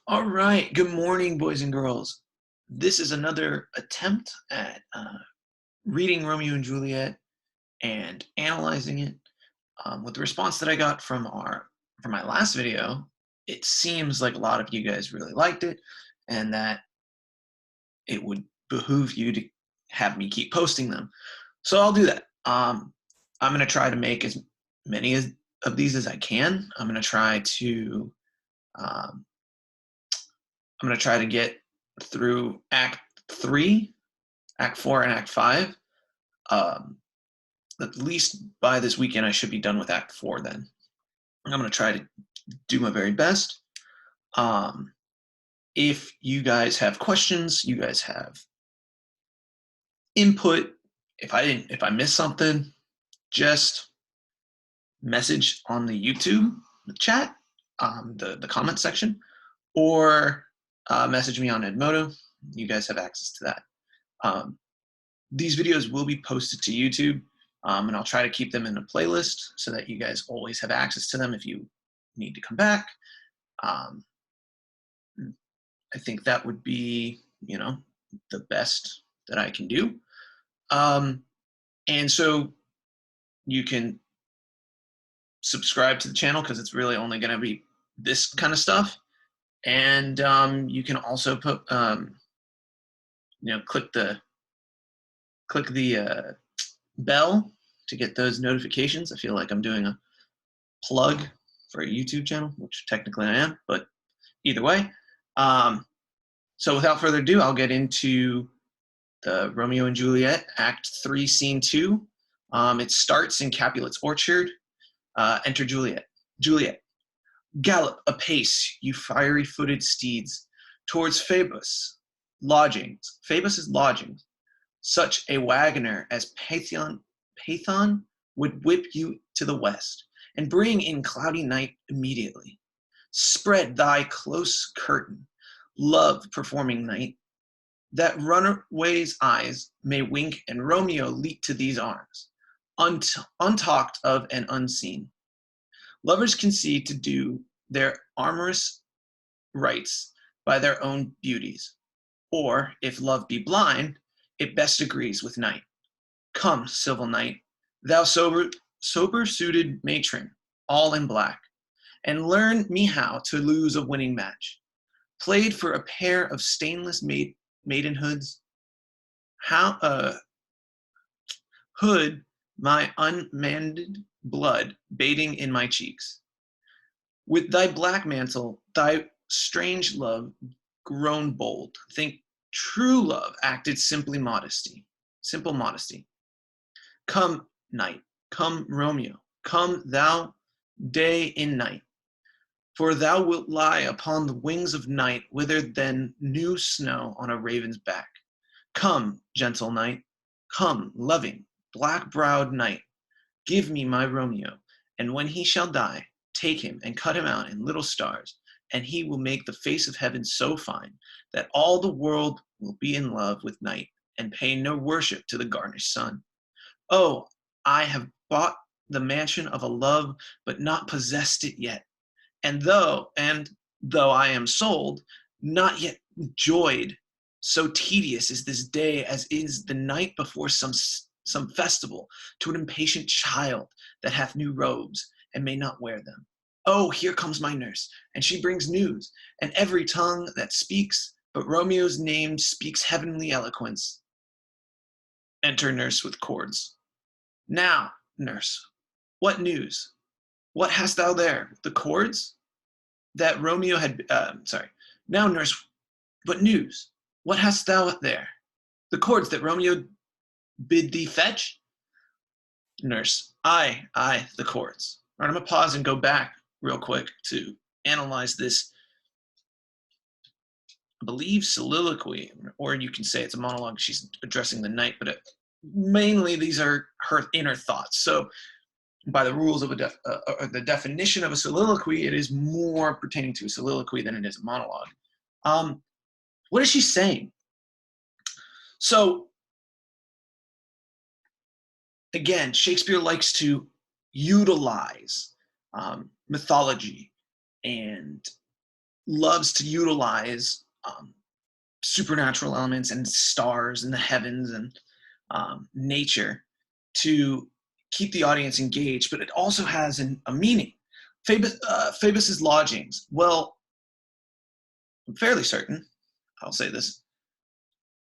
All right. Good morning, boys and girls. This is another attempt at reading Romeo and Juliet and analyzing it. With the response that I got from my last video, it seems like a lot of you guys really liked it, and that it would behoove you to have me keep posting them. So I'll do that. I'm going to try to make as many of these as I can. Um, I'm going to try to get through Act 3, Act 4, and Act 5. At least by this weekend, I should be done with Act 4 then. I'm going to try to do my very best. If you guys have questions, you guys have input, if I missed something, just message on the YouTube chat, the comment section, or message me on Edmodo. You guys have access to that. These videos will be posted to YouTube, and I'll try to keep them in a playlist so that you guys always have access to them if you need to come back. I think that would be, the best that I can do. And so you can subscribe to the channel because it's really only going to be this kind of stuff. And you can also put, click the bell to get those notifications. I feel like I'm doing a plug for a YouTube channel, which technically I am, but either way. So without further ado, I'll get into the Romeo and Juliet, Act 3, Scene 2. It starts in Capulet's orchard. Enter Juliet. Juliet, gallop apace, you fiery-footed steeds, towards Phoebus' lodgings. Phoebus's lodgings. Such a wagoner as Pathon would whip you to the west, and bring in cloudy night immediately. Spread thy close curtain, love performing night, that runaway's eyes may wink and Romeo leap to these arms, untalked of and unseen. Lovers concede to do their amorous rights by their own beauties, or, if love be blind, it best agrees with night. Come, civil knight, thou sober-suited matron, all in black, and learn me how to lose a winning match. Played for a pair of stainless maidenhoods, hood my unmanded blood bathing in my cheeks. With thy black mantle, thy strange love grown bold. Think true love acted simple modesty. Come, night, come, Romeo, come thou day in night. For thou wilt lie upon the wings of night, withered than new snow on a raven's back. Come, gentle night, come, loving, black-browed night, give me my Romeo, and when he shall die, take him and cut him out in little stars, and he will make the face of heaven so fine that all the world will be in love with night and pay no worship to the garnished sun. Oh, I have bought the mansion of a love, but not possessed it yet. And though I am sold, not yet joyed. So tedious is this day as is the night before some festival to an impatient child that hath new robes and may not wear them. Oh, here comes my nurse, and she brings news, and every tongue that speaks but Romeo's name speaks heavenly eloquence. Enter nurse with cords. Now, nurse, what news? What hast thou there? The cords? That Romeo had, Now, nurse, what news? What hast thou there? The cords that Romeo bid thee fetch? Nurse, aye, the cords. All right, I'm gonna pause and go back real quick to analyze this, I believe, soliloquy, or you can say it's a monologue. She's addressing the night, but mainly these are her inner thoughts. So by the rules of the definition of a soliloquy, it is more pertaining to a soliloquy than it is a monologue. What is she saying? So again, Shakespeare likes to utilize mythology and loves to utilize supernatural elements and stars in the heavens and nature to keep the audience engaged, but it also has a meaning. Phoebus's lodgings. Well, I'm fairly certain. I'll say this: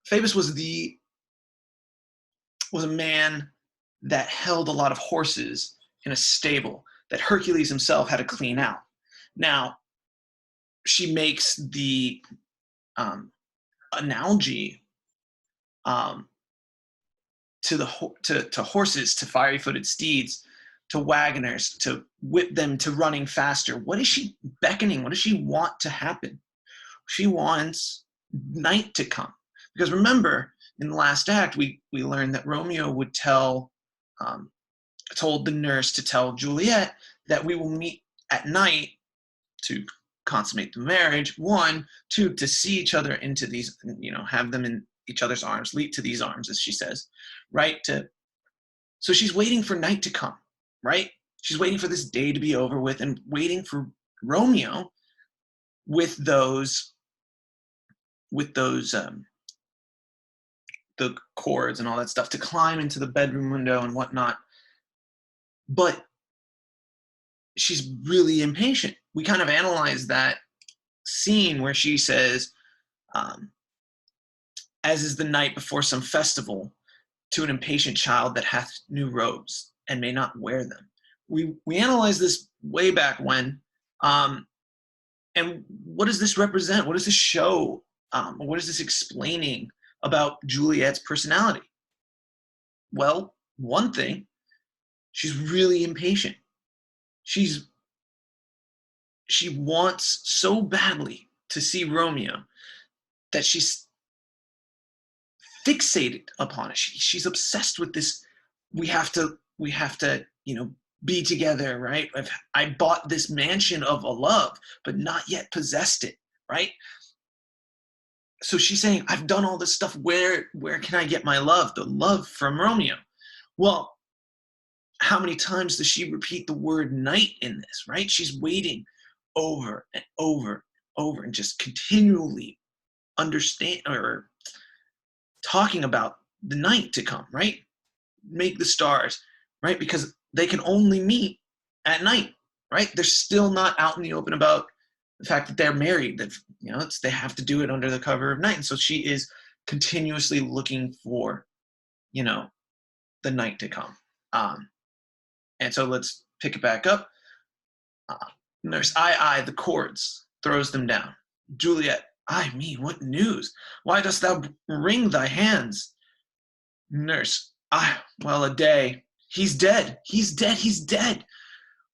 Phoebus was a man that held a lot of horses in a stable that Hercules himself had to clean out. Now, she makes the analogy to horses, to fiery-footed steeds, to wagoners, to whip them to running faster. What is she beckoning? What does she want to happen? She wants night to come. Because remember, in the last act, we learned that Romeo would told the nurse to tell Juliet that we will meet at night to consummate the marriage. 1, 2, to see each other into these, have them in each other's arms, leap to these arms, as she says, right? So she's waiting for night to come, right? She's waiting for this day to be over with and waiting for Romeo with those the cords and all that stuff to climb into the bedroom window and whatnot. But she's really impatient. We kind of analyze that scene where she says, as is the night before some festival, to an impatient child that hath new robes and may not wear them. We analyze this way back when, and what does this represent? What does this show? What is this explaining about Juliet's personality? Well, one thing, she's really impatient. She wants so badly to see Romeo that she's fixated upon it. She's obsessed with this. We have to, be together, right? I bought this mansion of a love, but not yet possessed it, right? So she's saying, I've done all this stuff. Where can I get my love? The love from Romeo. Well, how many times does she repeat the word night in this, right? She's waiting over and over and over and just continually understand or talking about the night to come, right? Make the stars, right? Because they can only meet at night, right? They're still not out in the open about the fact that they're married, that they have to do it under the cover of night. And so she is continuously looking for, the night to come. And so let's pick it back up. Nurse, the cords, throws them down. Juliet, me, what news? Why dost thou wring thy hands? Nurse, well, a day. He's dead. He's dead. He's dead.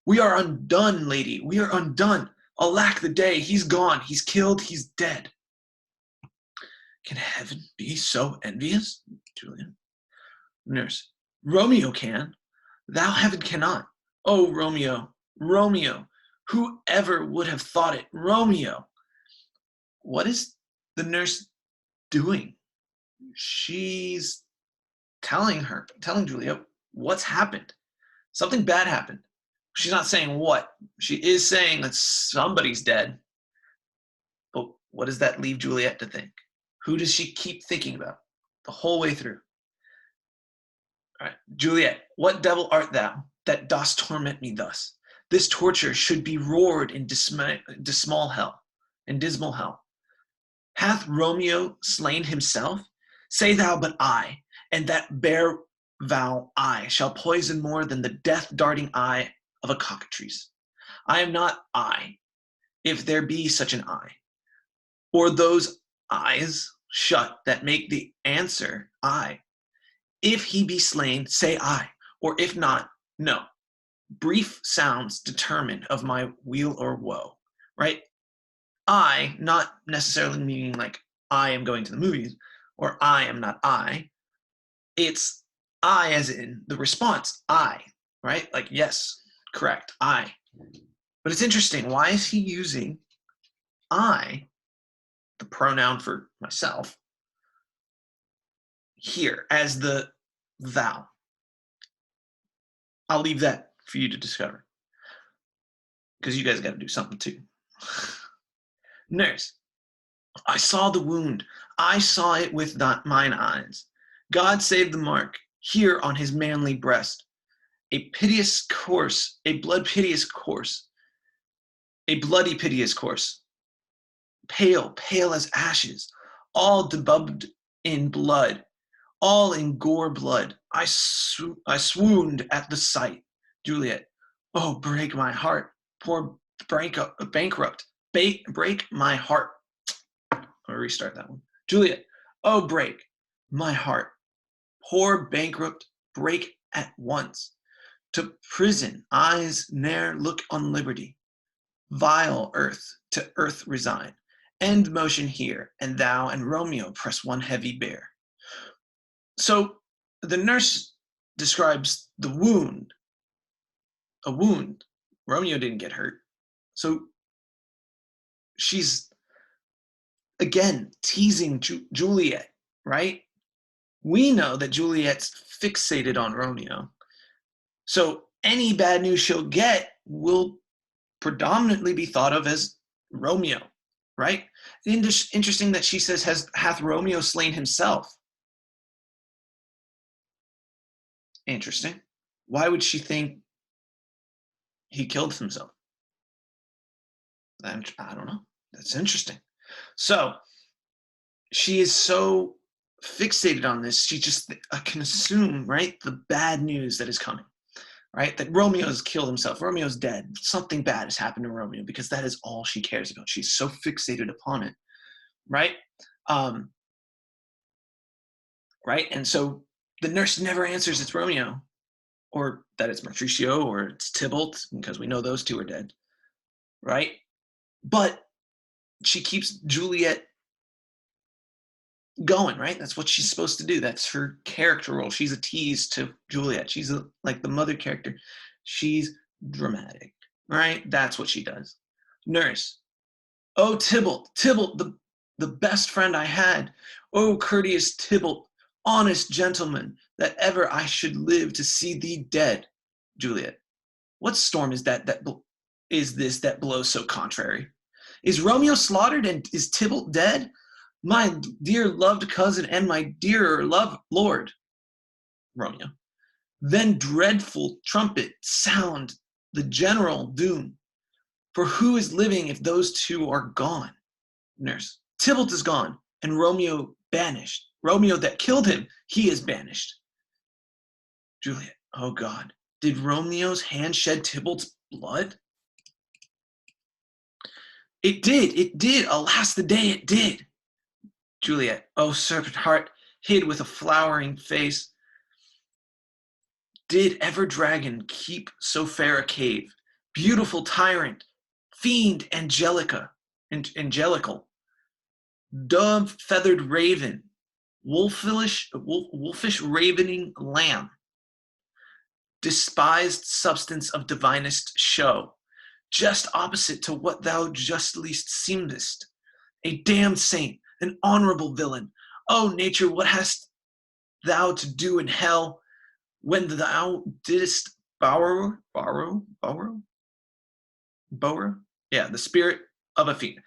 We are undone, lady. We are undone. Alack the day. He's gone. He's killed. He's dead. Can heaven be so envious? Julian. Nurse, Romeo can. Thou heaven cannot. Oh, Romeo, Romeo. Whoever would have thought it? Romeo. What is the nurse doing? She's telling Juliet what's happened. Something bad happened. She's not saying what. She is saying that somebody's dead. But what does that leave Juliet to think? Who does she keep thinking about the whole way through? All right, Juliet, what devil art thou that dost torment me thus? This torture should be roared in dismal hell. Hath Romeo slain himself? Say thou but I, and that bare vow I shall poison more than the death-darting eye of a cockatrice. I am not I, if there be such an eye, or those eyes shut that make the answer I. If he be slain, say I, or if not, no. Brief sounds determine of my weal or woe, right? I, not necessarily meaning like I am going to the movies, or I am not I. It's I as in the response, I, right? Like, yes, correct, I. But it's interesting, why is he using I, the pronoun for myself, here as the thou? I'll leave that for you to discover, because you guys got to do something too. Nurse, I saw the wound. I saw it with mine eyes. God save the mark here on his manly breast. A piteous course, a blood piteous course, a bloody piteous course. Pale, pale as ashes, all debubbed in blood, all in gore blood. I swooned at the sight. Juliet, oh, break my heart. Poor bankrupt. Break my heart. I'll restart that one. Juliet, oh, break my heart. Poor bankrupt, break at once. To prison, eyes ne'er look on liberty. Vile earth, to earth resign. End motion here, and thou and Romeo press one heavy bear. So the nurse describes the wound, a wound. Romeo didn't get hurt. So she's, again, teasing Juliet, right? We know that Juliet's fixated on Romeo. So any bad news she'll get will predominantly be thought of as Romeo, right? Interesting that she says, hath Romeo slain himself? Interesting. Why would she think he killed himself? I don't know. That's interesting. So she is so fixated on this, she just can assume, right, the bad news that is coming, right? That Romeo's killed himself. Romeo's dead. Something bad has happened to Romeo because that is all she cares about. She's so fixated upon it, right? Right? And so the nurse never answers it's Romeo, or that it's Mercutio, or it's Tybalt, because we know those two are dead, right? But she keeps Juliet going, right? That's what she's supposed to do. That's her character role. She's a tease to Juliet. She's like the mother character. She's dramatic, right? That's what she does. Nurse, oh, Tybalt, the best friend I had. Oh, courteous Tybalt, honest gentleman, that ever I should live to see thee dead. Juliet, what storm is that is this that blows so contrary? Is Romeo slaughtered and is Tybalt dead? My dear loved cousin and my dearer love lord. Romeo, then dreadful trumpet sound the general doom. For who is living if those two are gone? Nurse, Tybalt is gone, and Romeo banished. Romeo that killed him, he is banished. Juliet, oh God, did Romeo's hand shed Tybalt's blood? It did, alas the day it did. Juliet, oh serpent heart, hid with a flowering face, did ever dragon keep so fair a cave? Beautiful tyrant, fiend angelical, dove-feathered raven, wolfish ravening lamb, despised substance of divinest show, just opposite to what thou justly seemest, a damned saint, an honorable villain. O nature, what hast thou to do in hell when thou didst borrow? Yeah, the spirit of a fiend.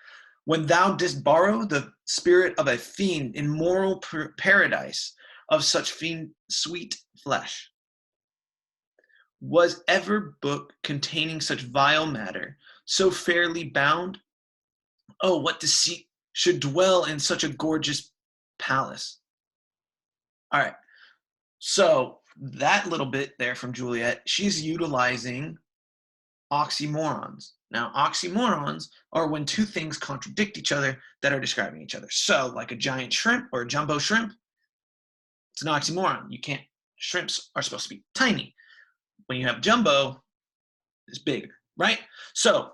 When thou didst borrow the spirit of a fiend in moral paradise of such fiend sweet flesh. Was ever book containing such vile matter so fairly bound? Oh, what deceit should dwell in such a gorgeous palace? All right, so that little bit there from Juliet, she's utilizing oxymorons. Now, oxymorons are when two things contradict each other that are describing each other. So, like a giant shrimp or a jumbo shrimp, it's an oxymoron. You can't, shrimps are supposed to be tiny. When you have jumbo, it's bigger, right? So,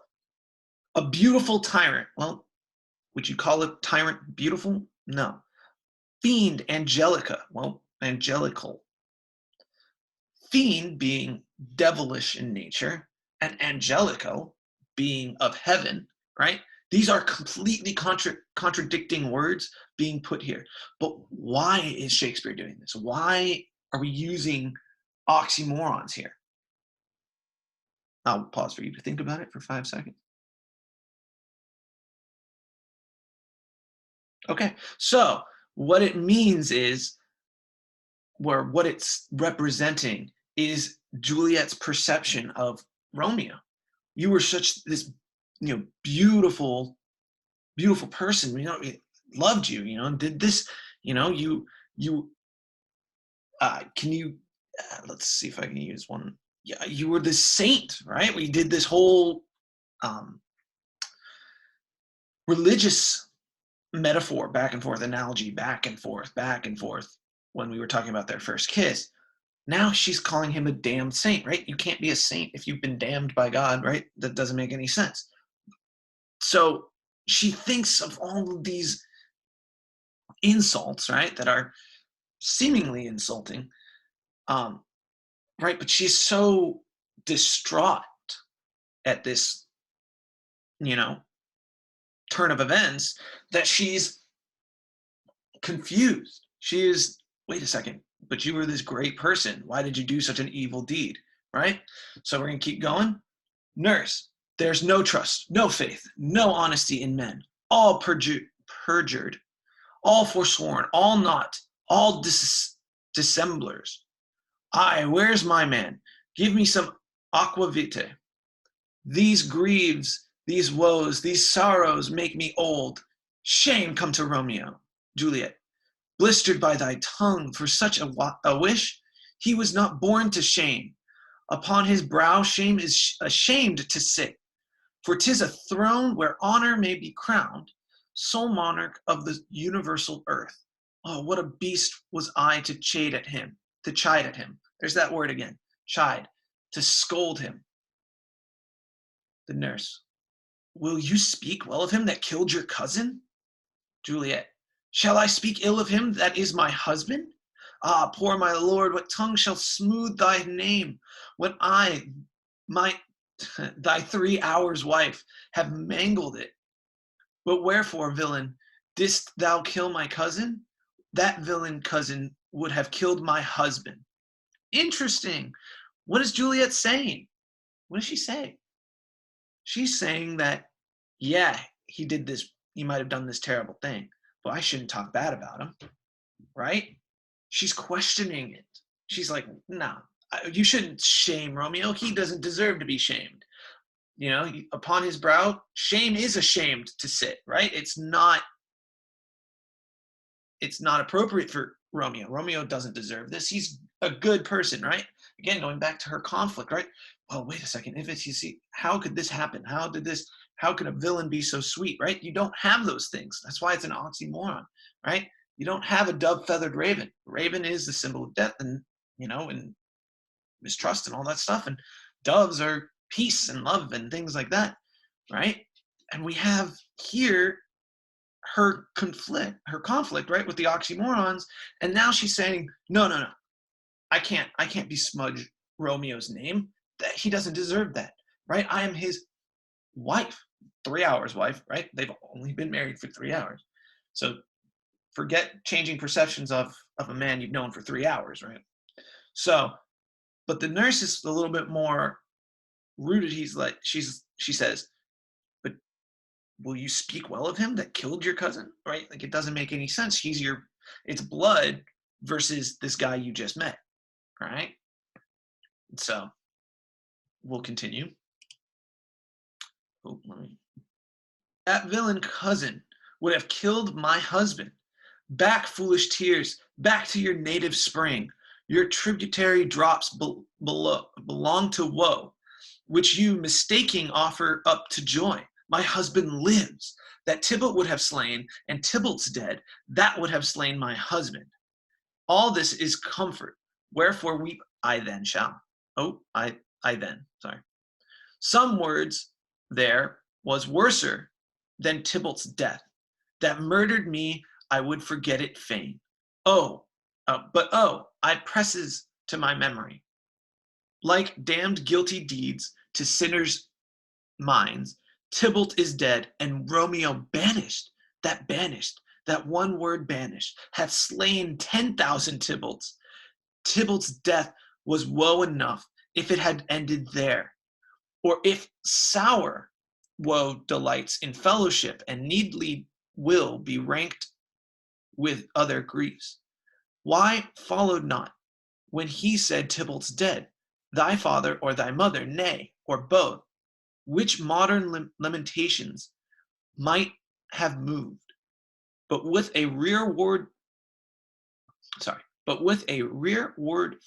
a beautiful tyrant. Well, would you call a tyrant beautiful? No. Fiend, angelica. Well, angelical. Fiend being devilish in nature, and angelico being of heaven, right? These are completely contradicting words being put here. But why is Shakespeare doing this? Why are we using oxymorons here? I'll pause for you to think about it for 5 seconds. Okay, so what it means is, where what it's representing is Juliet's perception of Romeo. You were such this, beautiful, beautiful person. Loved you. And did this. You. Can you? Let's see if I can use one. Yeah, you were this saint, right? We did this whole um, religious metaphor back and forth, analogy back and forth when we were talking about their first kiss. Now she's calling him a damned saint, right? You can't be a saint if you've been damned by God, right? That doesn't make any sense. So she thinks of all of these insults, right, that are seemingly insulting, right? But she's so distraught at this, you know, turn of events that she's confused. She is, wait a second, but you were this great person. Why did you do such an evil deed, right? So we're going to keep going. Nurse, there's no trust, no faith, no honesty in men, all perjured, all forsworn, all not, all dissemblers. Aye, where's my man? Give me some aqua vitae. These griefs, these woes, these sorrows make me old. Shame come to Romeo. Juliet, blistered by thy tongue for such a wish, he was not born to shame. Upon his brow shame is ashamed to sit, for 'tis a throne where honor may be crowned, sole monarch of the universal earth. Oh, what a beast was I to chide at him, There's that word again, chide, to scold him. The nurse, will you speak well of him that killed your cousin? Juliet, shall I speak ill of him that is my husband? Ah, poor my lord, what tongue shall smooth thy name, when I, my thy 3 hours wife, have mangled it? But wherefore, villain, didst thou kill my cousin? That villain cousin would have killed my husband. Interesting. What is Juliet saying? What does she say? She's saying that, yeah, he might have done this terrible thing, but I shouldn't talk bad about him, right? She's questioning it. She's like, no, you shouldn't shame Romeo. He doesn't deserve to be shamed. Upon his brow, shame is ashamed to sit, right? It's not appropriate for Romeo. Romeo doesn't deserve this. He's a good person, right? Again, going back to her conflict, right? Well, wait a second. If it's, you see, how could this happen? How could a villain be so sweet, right? You don't have those things. That's why it's an oxymoron, right? You don't have a dove-feathered raven. Raven is the symbol of death and, and mistrust and all that stuff. And doves are peace and love and things like that, right? And we have here her conflict, right, with the oxymorons, and now she's saying, no, I can't besmudge Romeo's name. That he doesn't deserve that, right? I am his wife, 3 hours wife, right? They've only been married for 3 hours, so forget changing perceptions of a man you've known for 3 hours, right? So, but the nurse is a little bit more rooted. She says, but will you speak well of him that killed your cousin, right? Like, it doesn't make any sense. It's blood versus this guy you just met, right? So we'll continue. That villain cousin would have killed my husband. Back, foolish tears, back to your native spring. Your tributary drops belong to woe, which you mistaking offer up to joy. My husband lives, that Tybalt would have slain, and Tybalt's dead, that would have slain my husband. All this is comfort, wherefore weep I then shall. I then, sorry. Some words there was worser than Tybalt's death, that murdered me, I would forget it fain. I presses to my memory. Like damned guilty deeds to sinners' minds, Tybalt is dead, and Romeo banished, that one word banished, hath slain 10,000 Tybalts. Tybalt's death was woe enough if it had ended there. Or if sour woe delights in fellowship and needly will be ranked with other griefs. Why followed not, when he said, Tybalt's dead, thy father or thy mother, nay, or both, which modern lamentations might have moved, but with a rearward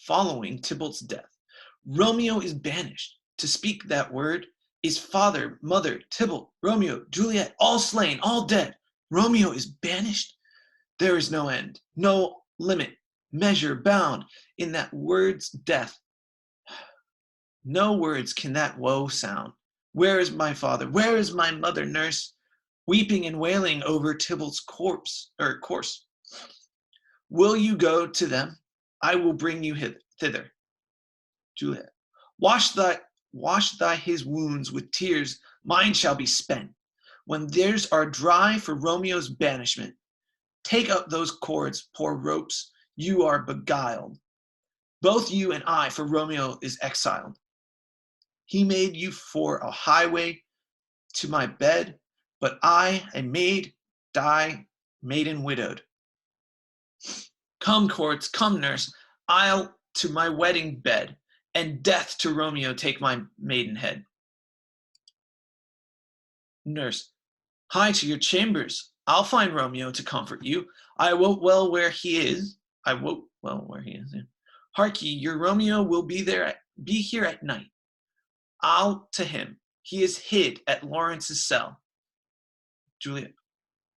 following Tybalt's death. Romeo is banished. To speak that word is father, mother, Tybalt, Romeo, Juliet, all slain, all dead. Romeo is banished. There is no end, no limit, measure, bound in that word's death. No words can that woe sound. Where is my father? Where is my mother, nurse? Weeping and wailing over Tybalt's corpse. Will you go to them? I will bring you thither. Juliet. Wash thy his wounds with tears, mine shall be spent. When theirs are dry for Romeo's banishment, take up those cords, poor ropes, you are beguiled. Both you and I, for Romeo is exiled. He made you for a highway to my bed, but I, a maid, die maiden widowed. Come, courts, come, nurse, I'll to my wedding bed, and death to Romeo take my maidenhead. Nurse. Hie to your chambers. I'll find Romeo to comfort you. I wot well where he is. Yeah. Hark ye, your Romeo will be here at night. I'll to him. He is hid at Lawrence's cell. Juliet.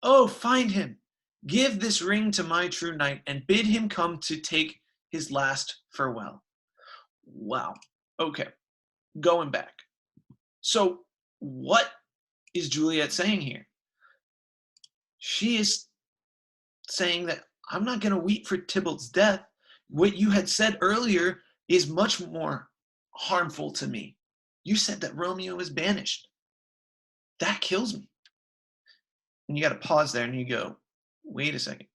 Oh, find him. Give this ring to my true knight, and bid him come to take his last farewell. Wow. Okay. Going back. So what is Juliet saying here? She is saying that I'm not going to weep for Tybalt's death. What you had said earlier is much more harmful to me. You said that Romeo is banished. That kills me. And you got to pause there and you go, wait a second.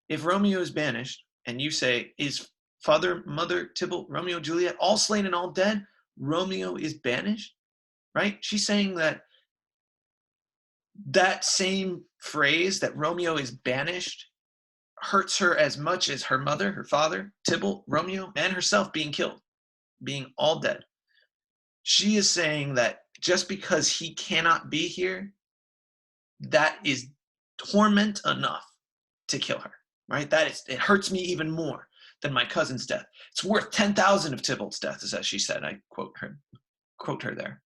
If Romeo is banished and you say, is father, mother, Tybalt, Romeo, Juliet, all slain and all dead, Romeo is banished, right? She's saying that same phrase, that Romeo is banished, hurts her as much as her mother, her father, Tybalt, Romeo, and herself being killed, being all dead. She is saying that just because he cannot be here, that is torment enough to kill her, right? It hurts me even more than my cousin's death. It's worth 10,000 of Tybalt's death, as she said. I quote her there.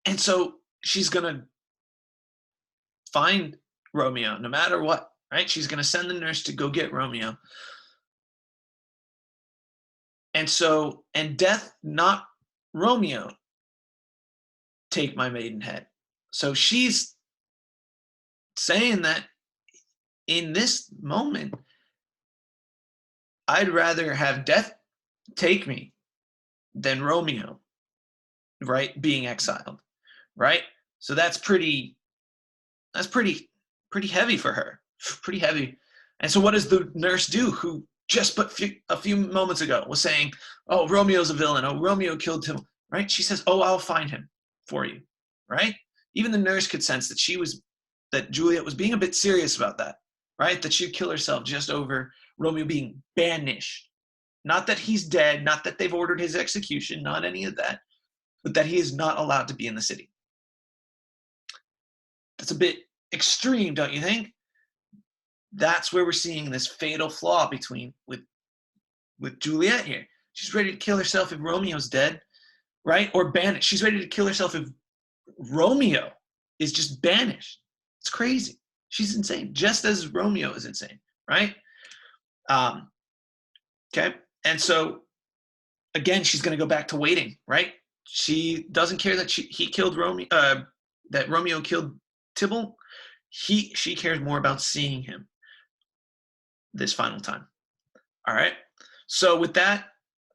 And so she's going to find Romeo no matter what, right? She's going to send the nurse to go get Romeo. And death, not Romeo, take my maidenhead. So she's saying that in this moment, I'd rather have death take me than Romeo, right, being exiled, right? So that's pretty heavy for her, pretty heavy. And so what does the nurse do, who just a few moments ago was saying, oh, Romeo's a villain, oh, Romeo killed him, right? She says, oh, I'll find him for you, right? Even the nurse could sense that Juliet was being a bit serious about that, right? That she'd kill herself just over Romeo being banished. Not that he's dead, not that they've ordered his execution, not any of that, but that he is not allowed to be in the city. That's a bit extreme, don't you think? That's where we're seeing this fatal flaw with Juliet here. She's ready to kill herself if Romeo's dead, right? Or banished. She's ready to kill herself if Romeo is just banished. It's crazy. She's insane, just as Romeo is insane, right? Okay. And so, again, she's going to go back to waiting, right? She doesn't care that he killed Romeo, that Romeo killed Tybalt. She cares more about seeing him this final time. All right. So with that,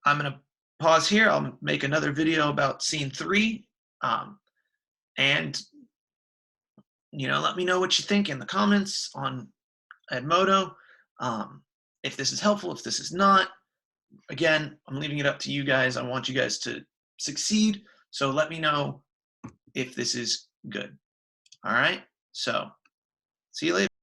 I'm going to pause here. I'll make another video about scene 3. And, let me know what you think in the comments on Edmodo. If this is helpful, if this is not. Again, I'm leaving it up to you guys. I want you guys to succeed. So let me know if this is good. All right. So see you later.